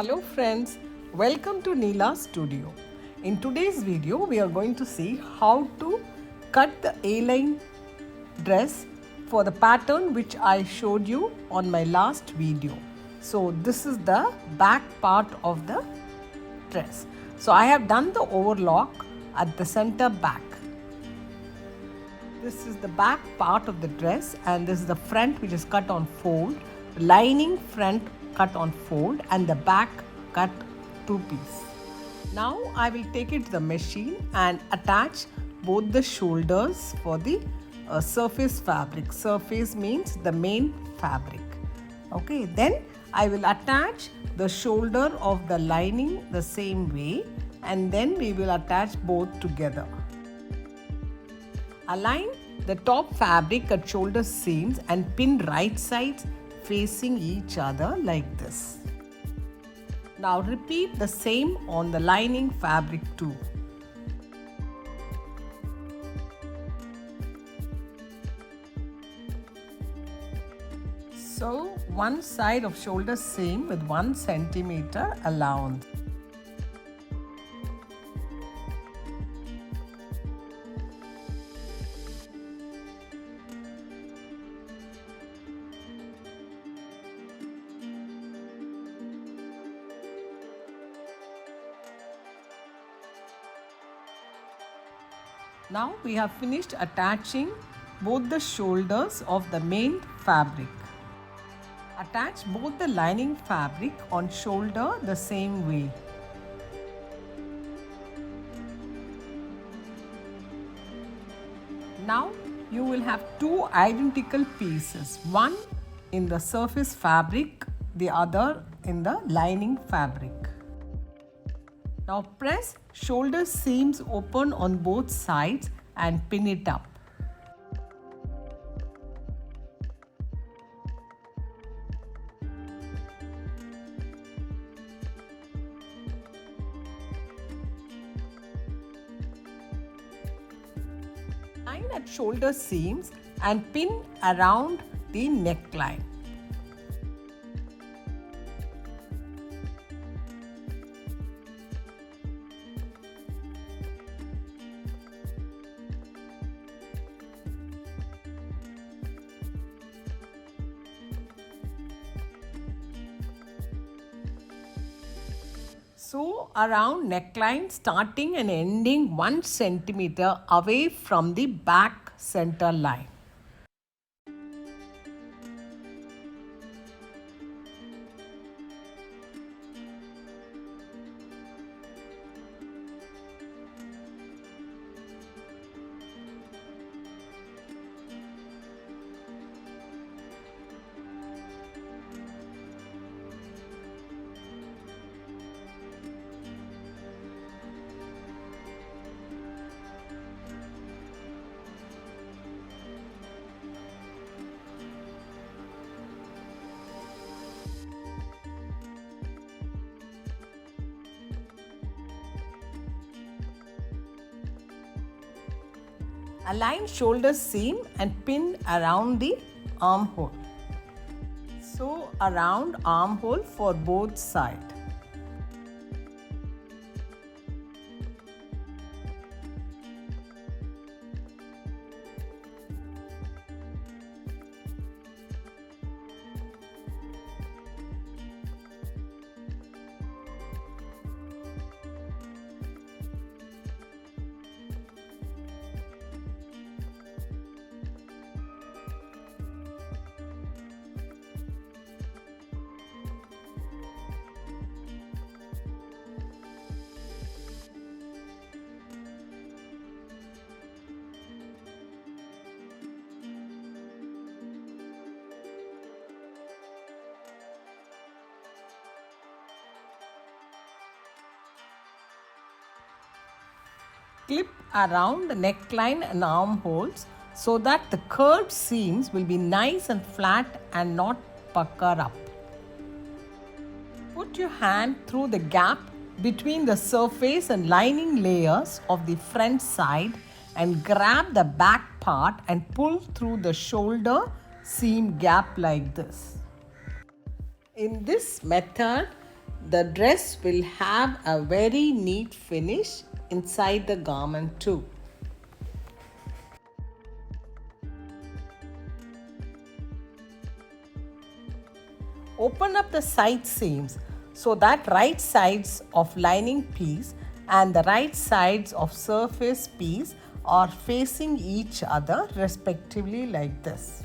Hello friends, welcome to Neela Studio. In today's video, we are going to see how to cut the A-line dress for the pattern which I showed you on my last video. So this is the back part of the dress. So I have done the overlock at the center back. This is the back part of the dress and this is the front which is cut on fold, lining front cut on fold and the back cut two piece. Now I will take it to the machine and attach both the shoulders for the surface fabric. Surface means the main fabric. Okay, then I will attach the shoulder of the lining the same way and then we will attach both together. Align the top fabric at shoulder seams and pin right sides facing each other like this. Now repeat the same on the lining fabric too. So one side of shoulder seam with 1 centimeter allowance. Now we have finished attaching both the shoulders of the main fabric. Attach both the lining fabric on shoulder the same way. Now you will have two identical pieces, one in the surface fabric, the other in the lining fabric. Now press shoulder seams open on both sides and pin it up. Line at shoulder seams and pin around the neckline. Sew around neckline starting and ending 1 centimeter away from the back center line. Align shoulder seam and pin around the armhole. Sew around armhole for both sides. Clip around the neckline and armholes so that the curved seams will be nice and flat and not pucker up. Put your hand through the gap between the surface and lining layers of the front side and grab the back part and pull through the shoulder seam gap like this. In this method, the dress will have a very neat finish inside the garment too. Open up the side seams so that right sides of lining piece and the right sides of surface piece are facing each other respectively like this.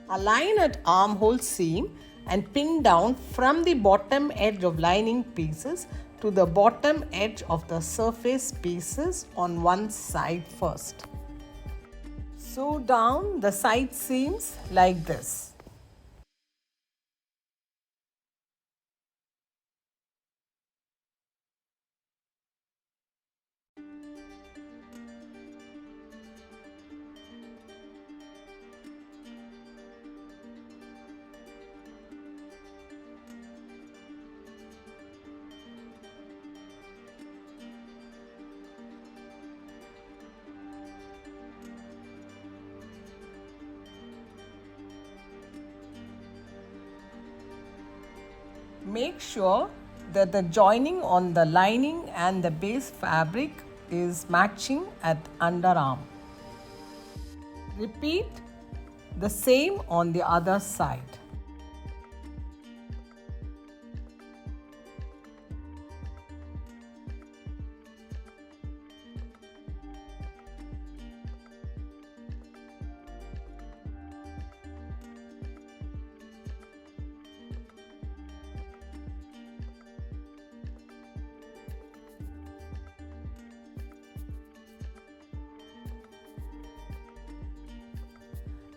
Align at armhole seam and pin down from the bottom edge of lining pieces to the bottom edge of the surface pieces on one side first. Sew down the side seams like this. Make sure that the joining on the lining and the base fabric is matching at underarm. Repeat the same on the other side.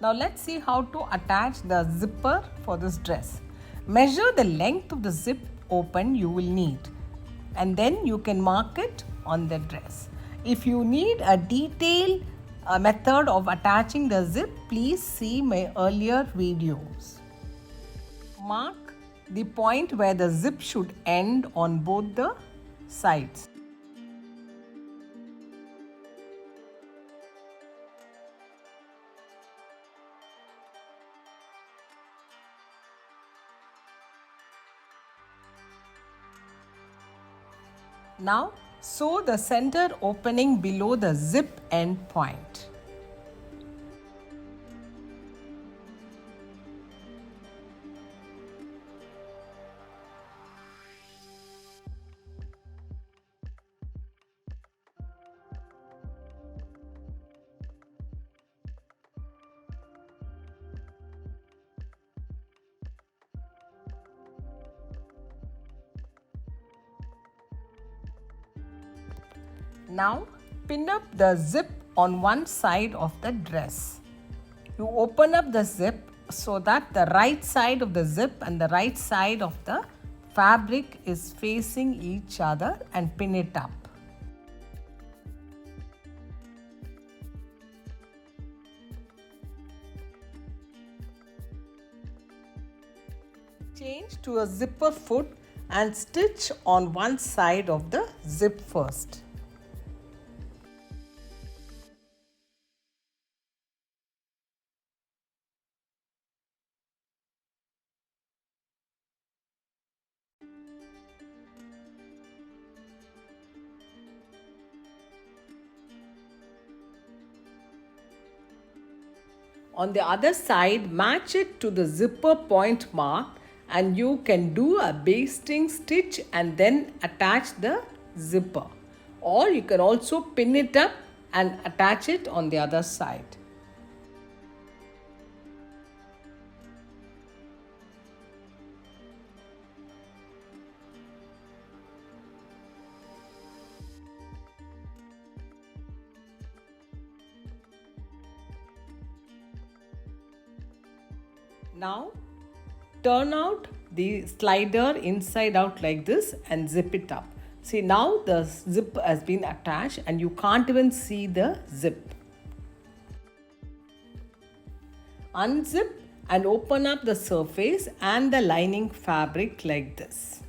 Now let's see how to attach the zipper for this dress. Measure the length of the zip open you will need and then you can mark it on the dress. If you need a detailed method of attaching the zip, please see my earlier videos. Mark the point where the zip should end on both the sides. Now sew the center opening below the zip end point. Now pin up the zip on one side of the dress. You open up the zip so that the right side of the zip and the right side of the fabric is facing each other and pin it up. Change to a zipper foot and stitch on one side of the zip first. On the other side, match it to the zipper point mark and you can do a basting stitch and then attach the zipper. Or you can also pin it up and attach it on the other side. Now turn out the slider inside out like this and zip it up. See, now the zip has been attached and you can't even see the zip. Unzip and open up the surface and the lining fabric like this.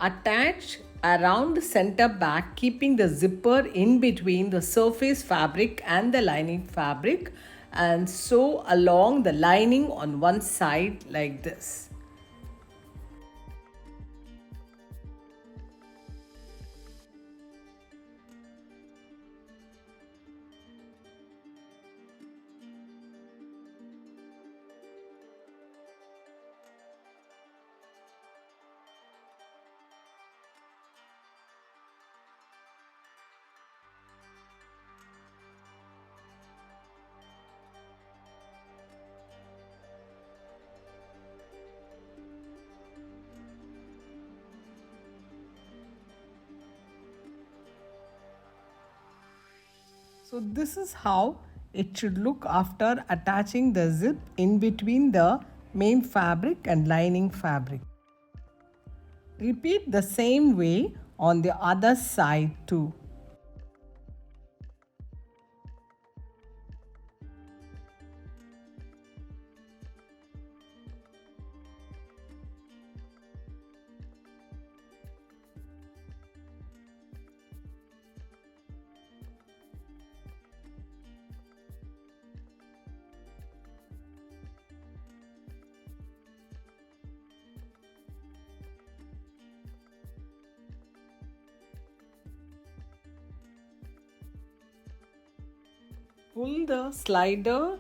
Attach around the center back, keeping the zipper in between the surface fabric and the lining fabric, and sew along the lining on one side like this. So this is how it should look after attaching the zip in between the main fabric and lining fabric. Repeat the same way on the other side too. Pull the slider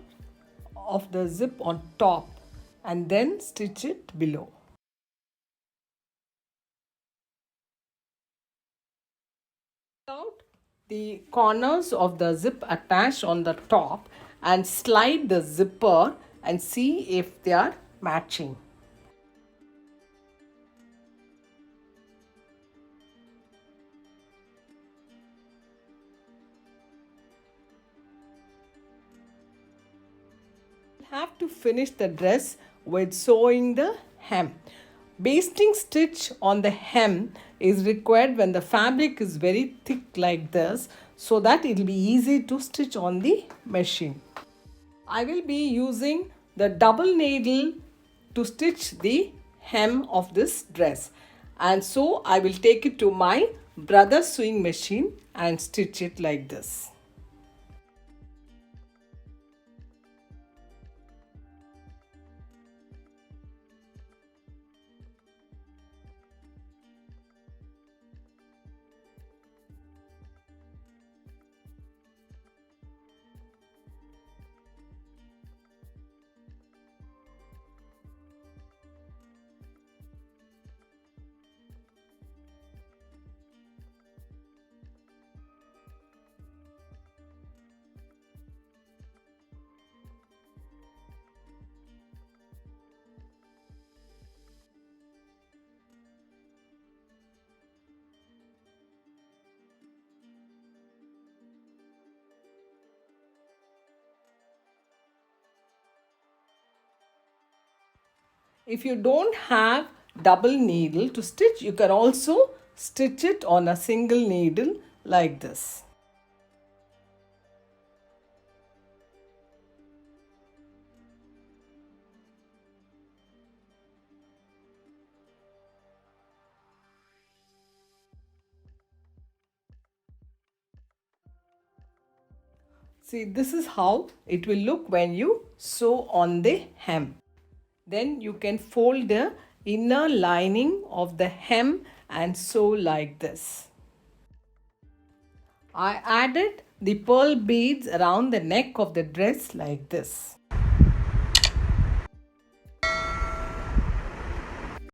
of the zip on top and then stitch it below. Out the corners of the zip attached on the top and slide the zipper and see if they are matching. Have to finish the dress with sewing the hem. Basting stitch on the hem is required when the fabric is very thick like this, so that it will be easy to stitch on the machine. I will be using the double needle to stitch the hem of this dress, and so I will take it to my brother's sewing machine and stitch it like this. If you don't have double needle to stitch, you can also stitch it on a single needle like this. See, this is how it will look when you sew on the hem. Then you can fold the inner lining of the hem and sew like this. I added the pearl beads around the neck of the dress like this.